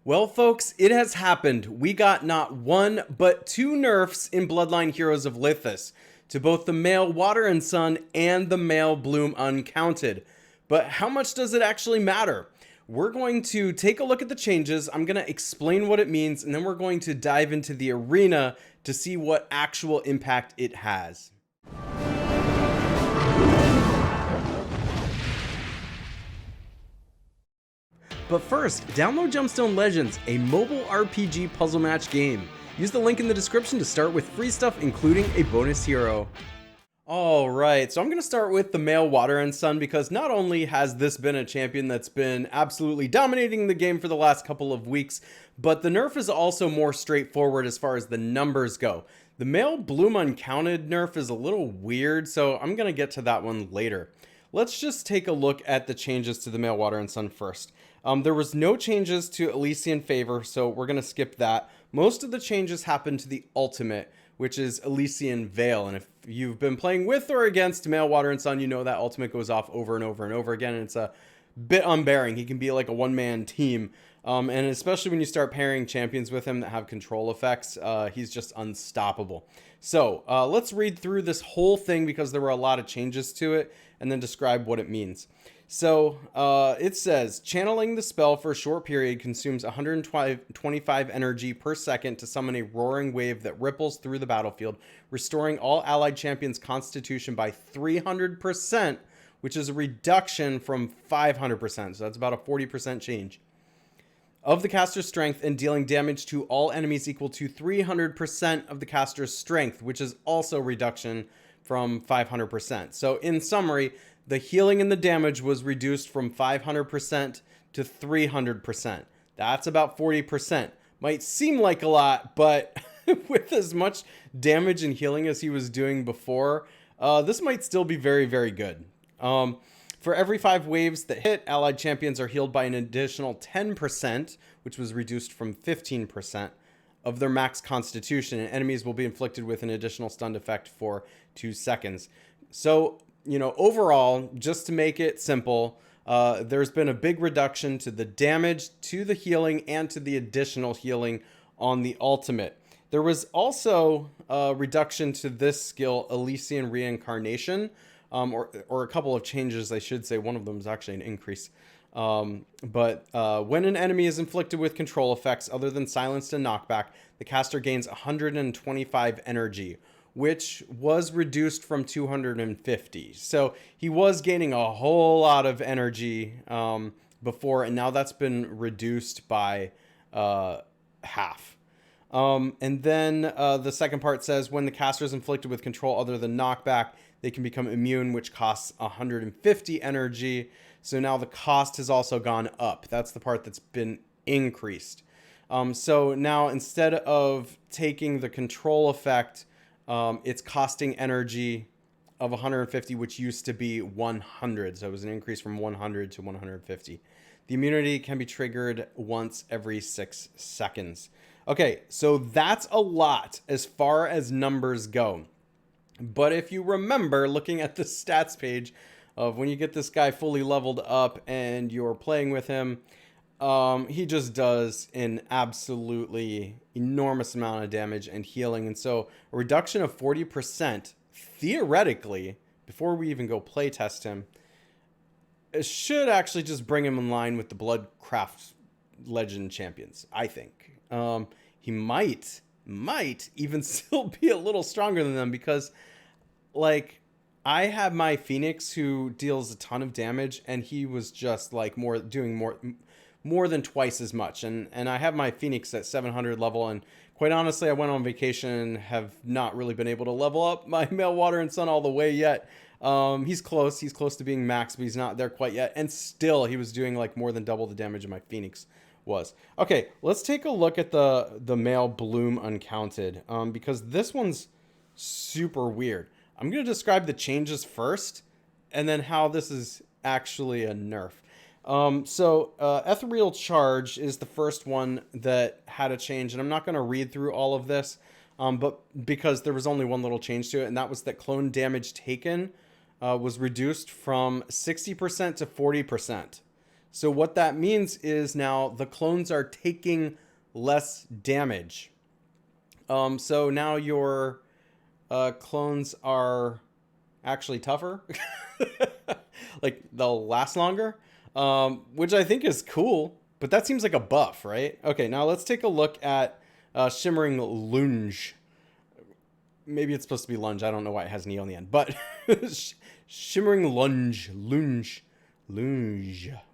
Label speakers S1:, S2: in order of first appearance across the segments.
S1: Well, folks, it has happened. We got not one, but two nerfs in Bloodline Heroes of Lithus to both the male Water and Sun and the male Bloom Uncounted. But how much does it actually matter? We're going to take a look at the changes. I'm going to explain what it means, and then we're going to dive into the arena to see what actual impact it has. But first, download Gemstone Legends, a mobile RPG puzzle match game. Use the link in the description to start with free stuff, including a bonus hero. Alright, so I'm going to start with the male Water and Sun because not only has this been a champion that's been absolutely dominating the game for the last couple of weeks, but the nerf is also more straightforward as far as the numbers go. The male Bloom Uncounted nerf is a little weird, so I'm going to get to that one later. Let's just take a look at the changes to the male Water and Sun first. There was no changes to Elysian Favor, so we're going to skip that. Most of the changes happened to the ultimate, which is Elysian Veil. And if you've been playing with or against male Water and Sun, you know that ultimate goes off over and over and over again, and it's a bit unbearing. He can be like a one-man team. And especially when you start pairing champions with him that have control effects, he's just unstoppable. So let's read through this whole thing because there were a lot of changes to it and then describe what it means. So it says, channeling the spell for a short period consumes 125 energy per second to summon a roaring wave that ripples through the battlefield, restoring all allied champions' constitution by 300%, which is a reduction from 500%. So that's about a 40% change of the caster's strength, and dealing damage to all enemies equal to 300% of the caster's strength, which is also a reduction from 500%. So in summary, the healing and the damage was reduced from 500% to 300%. That's about 40%. Might seem like a lot, but with as much damage and healing as he was doing before, this might still be very, very good. For every 5 waves that hit, allied champions are healed by an additional 10%, which was reduced from 15%, of their max constitution, and enemies will be inflicted with an additional stunned effect for 2 seconds. So, you know, overall, just to make it simple, there's been a big reduction to the damage, to the healing, and to the additional healing on the ultimate. There was also a reduction to this skill, Elysian Reincarnation, or a couple of changes, I should say. One of them is actually an increase. But when an enemy is inflicted with control effects other than silenced and knockback, the caster gains 125 energy, which was reduced from 250. So he was gaining a whole lot of energy before, and now that's been reduced by half. And then the second part says, when the caster is inflicted with control other than knockback, they can become immune, which costs 150 energy. So now the cost has also gone up. That's the part that's been increased. So now instead of taking the control effect, it's costing energy of 150, which used to be 100. So it was an increase from 100 to 150. The immunity can be triggered once every 6 seconds. Okay, so that's a lot as far as numbers go. But if you remember looking at the stats page of when you get this guy fully leveled up and you're playing with him, he just does an absolutely enormous amount of damage and healing. And so a reduction of 40%, theoretically, before we even go play test him, it should actually just bring him in line with the Bloodcraft Legend champions, I think. He might even still be a little stronger than them because, like, I have my Phoenix who deals a ton of damage, and he was just like doing more than twice as much. And I have my Phoenix at 700 level, and quite honestly, I went on vacation and have not really been able to level up my male Water and Sun all the way yet. He's close to being max, but he's not there quite yet. And still, he was doing like more than double the damage of my Phoenix was. Okay, let's take a look at the male Bloom Uncounted, because this one's super weird. I'm going to describe the changes first, and then how this is actually a nerf. Ethereal Charge is the first one that had a change, and I'm not going to read through all of this, but because there was only one little change to it, and that was that clone damage taken was reduced from 60% to 40%. So what that means is now the clones are taking less damage. So now your clones are actually tougher. Like they'll last longer, which I think is cool, but that seems like a buff, right? Okay, now let's take a look at Shimmering Lunge. Maybe it's supposed to be lunge. I don't know why it has an E on the end, but Shimmering Lunge.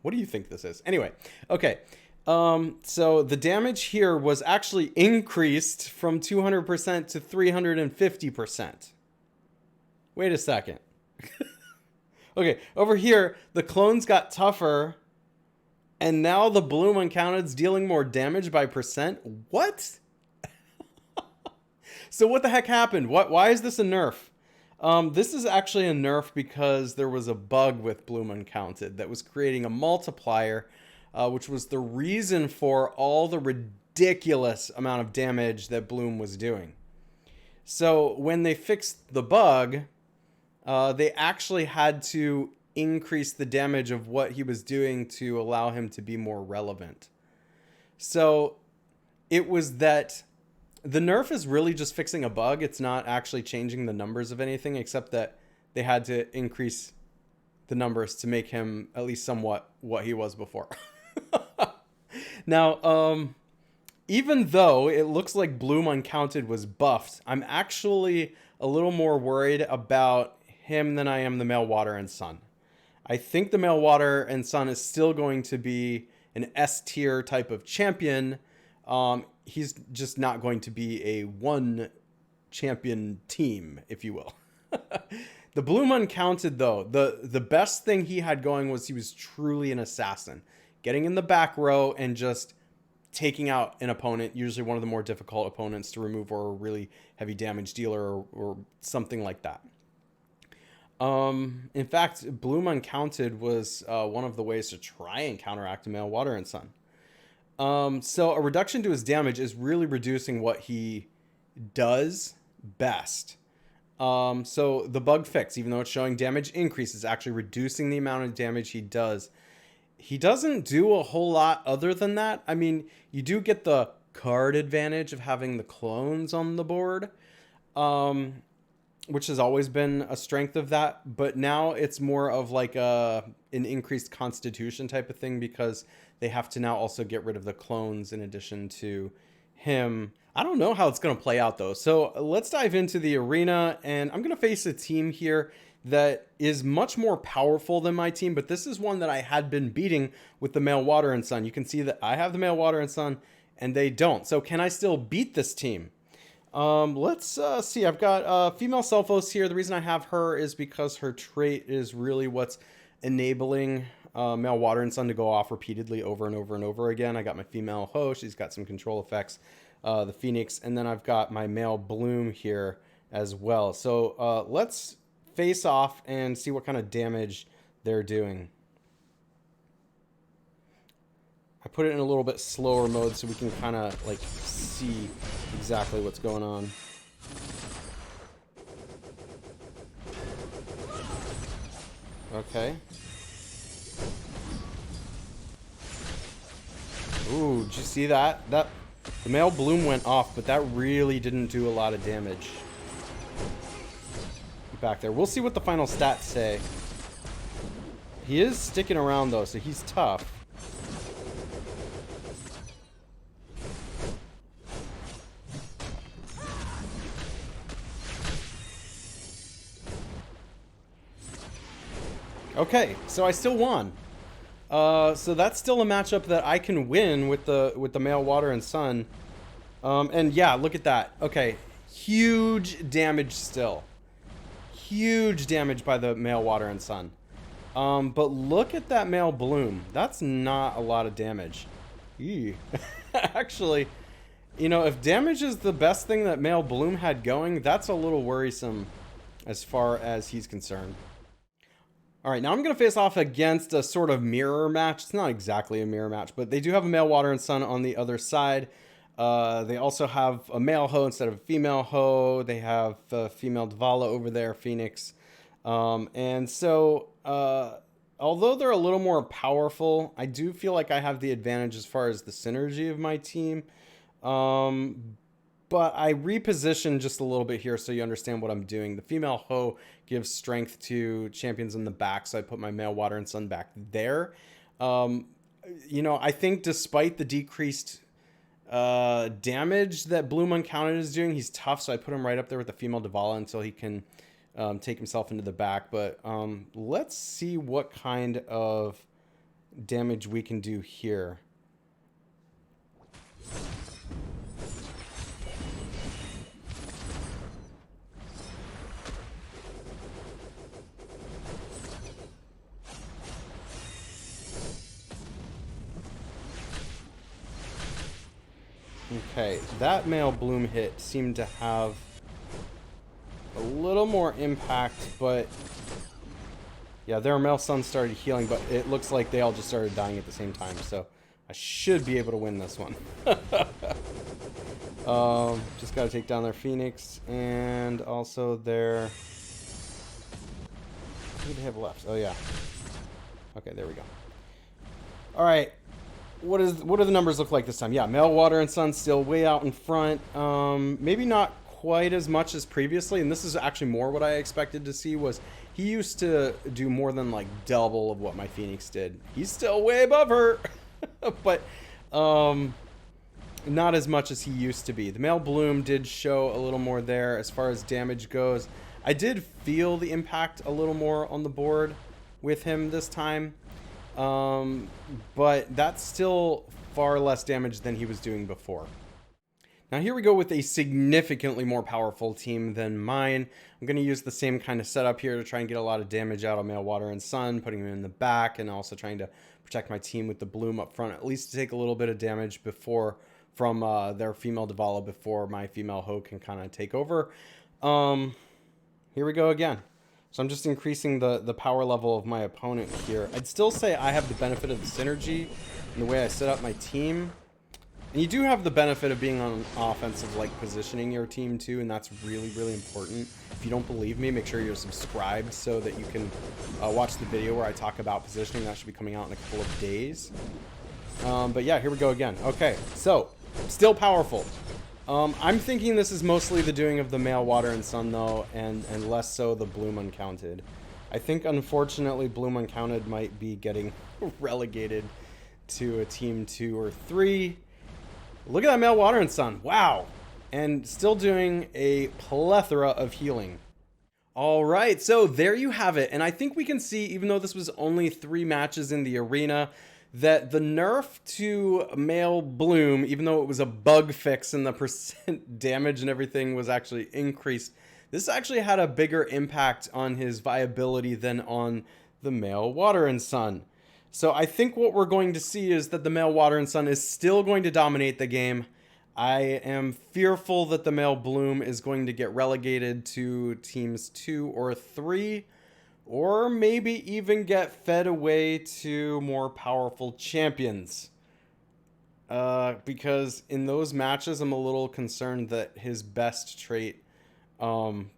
S1: What do you think this is? Anyway, okay. So the damage here was actually increased from 200% to 350%. Wait a second. Okay, over here, the clones got tougher, and now the Bloom Uncounted's dealing more damage by percent? What? So what the heck happened? Why is this a nerf? This is actually a nerf because there was a bug with Bloom Uncounted that was creating a multiplier, which was the reason for all the ridiculous amount of damage that Bloom was doing. So when they fixed the bug, they actually had to increase the damage of what he was doing to allow him to be more relevant. So it was that the nerf is really just fixing a bug. It's not actually changing the numbers of anything, except that they had to increase the numbers to make him at least somewhat what he was before. Now, even though it looks like Bloom Uncounted was buffed, I'm actually a little more worried about him than I am the Male Water and Sun. I think the Male Water and Sun is still going to be an S tier type of champion. He's just not going to be a one champion team, if you will. The Bloom Uncounted, though, the best thing he had going was he was truly an assassin. Getting in the back row and just taking out an opponent, usually one of the more difficult opponents to remove, or a really heavy damage dealer, or something like that. In fact, Bloom Uncounted was one of the ways to try and counteract a Male Water and Sun. So a reduction to his damage is really reducing what he does best. So the bug fix, even though it's showing damage increase, is actually reducing the amount of damage he does. He doesn't do a whole lot other than that. I mean, you do get the card advantage of having the clones on the board, which has always been a strength of that. But now it's more of like an increased constitution type of thing, because they have to now also get rid of the clones in addition to him. I don't know how it's going to play out, though. So let's dive into the arena, and I'm going to face a team here that is much more powerful than my team, but this is one that I had been beating with the Male Water and Sun. You can see that I have the Male Water and Sun, and they don't. So can I still beat this team? Let's see. I've got female Selphos here. The reason I have her is because her trait is really what's enabling Male Water and Sun to go off repeatedly over and over and over again. I got my female Ho. She's got some control effects. The Phoenix, and then I've got my male Bloom here as well. So let's face off and see what kind of damage they're doing. I put it in a little bit slower mode so we can kind of like see exactly what's going on. Okay. Ooh, did you see that? The male Bloom went off, but that really didn't do a lot of damage. Back there. We'll see what the final stats say. He is sticking around, though, so he's tough. Okay, so I still won. So that's still a matchup that I can win with the Male Water and Sun. And yeah, look at that. Okay, huge damage still. Huge damage by the Male Water and Sun. But look at that male Bloom. That's not a lot of damage. Eee. Actually, you know, if damage is the best thing that male Bloom had going, that's a little worrisome as far as he's concerned. All right, now I'm going to face off against a sort of mirror match. It's not exactly a mirror match, but they do have a Male Water and Sun on the other side. They also have a male Ho instead of a female Ho. They have a female Dvala over there, Phoenix. And so although they're a little more powerful, I do feel like I have the advantage as far as the synergy of my team. But I reposition just a little bit here so you understand what I'm doing. The female hoe gives strength to champions in the back, so I put my male water and sun back there. I think despite the decreased damage that Bloom Uncounted is doing, he's tough, so I put him right up there with the female Davala until he can take himself into the back. But let's see what kind of damage we can do here. Okay, that male Bloom hit seemed to have a little more impact, but yeah, their male sun started healing, but it looks like they all just started dying at the same time, so I should be able to win this one. Just gotta take down their Phoenix and also their... What do they have left? Oh yeah. Okay, there we go. All right. What do the numbers look like this time? Yeah, male water and sun still way out in front. Maybe not quite as much as previously, and this is actually more what I expected to see. Was he used to do more than like double of what my Phoenix did. He's still way above her, but not as much as he used to be. The male Bloom did show a little more there as far as damage goes. I did feel the impact a little more on the board with him this time. But that's still far less damage than he was doing before. Now here we go with a significantly more powerful team than mine. I'm going to use the same kind of setup here to try and get a lot of damage out of male water and sun, putting him in the back, and also trying to protect my team with the Bloom up front, at least to take a little bit of damage from their female Davala before my female hoe can kind of take over. Here we go again. So I'm just increasing the power level of my opponent here. I'd still say I have the benefit of the synergy in the way I set up my team. And you do have the benefit of being on offensive, like positioning your team too, and that's really, really important. If you don't believe me, make sure you're subscribed so that you can watch the video where I talk about positioning. That should be coming out in a couple of days. But yeah, here we go again. Okay, so still powerful. I'm thinking this is mostly the doing of the male water and sun though, and less so the Bloom Uncounted. I think unfortunately Bloom Uncounted might be getting relegated to a team 2 or 3. Look at that male water and sun. Wow. And still doing a plethora of healing. All right, so there you have it. And I think we can see, even though this was only 3 matches in the arena, that the nerf to male Bloom, even though it was a bug fix and the percent damage and everything was actually increased, this actually had a bigger impact on his viability than on the male water and sun. So I think what we're going to see is that the male water and sun is still going to dominate the game. I am fearful that the male Bloom is going to get relegated to teams 2 or 3. Or maybe even get fed away to more powerful champions. Because in those matches, I'm a little concerned that his best trait,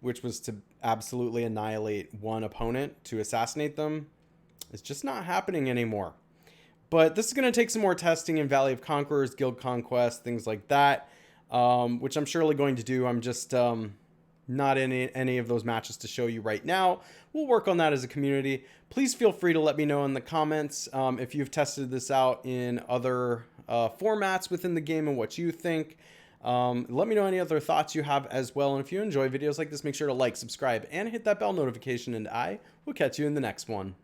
S1: which was to absolutely annihilate one opponent, to assassinate them, is just not happening anymore. But this is going to take some more testing in Valley of Conquerors, Guild Conquest, things like that, which I'm surely going to do. I'm just... not in any of those matches to show you right now. We'll work on that as a community. Please feel free to let me know in the comments if you've tested this out in other formats within the game and what you think. Let me know any other thoughts you have as well. And if you enjoy videos like this, make sure to like, subscribe, and hit that bell notification, and I will catch you in the next one.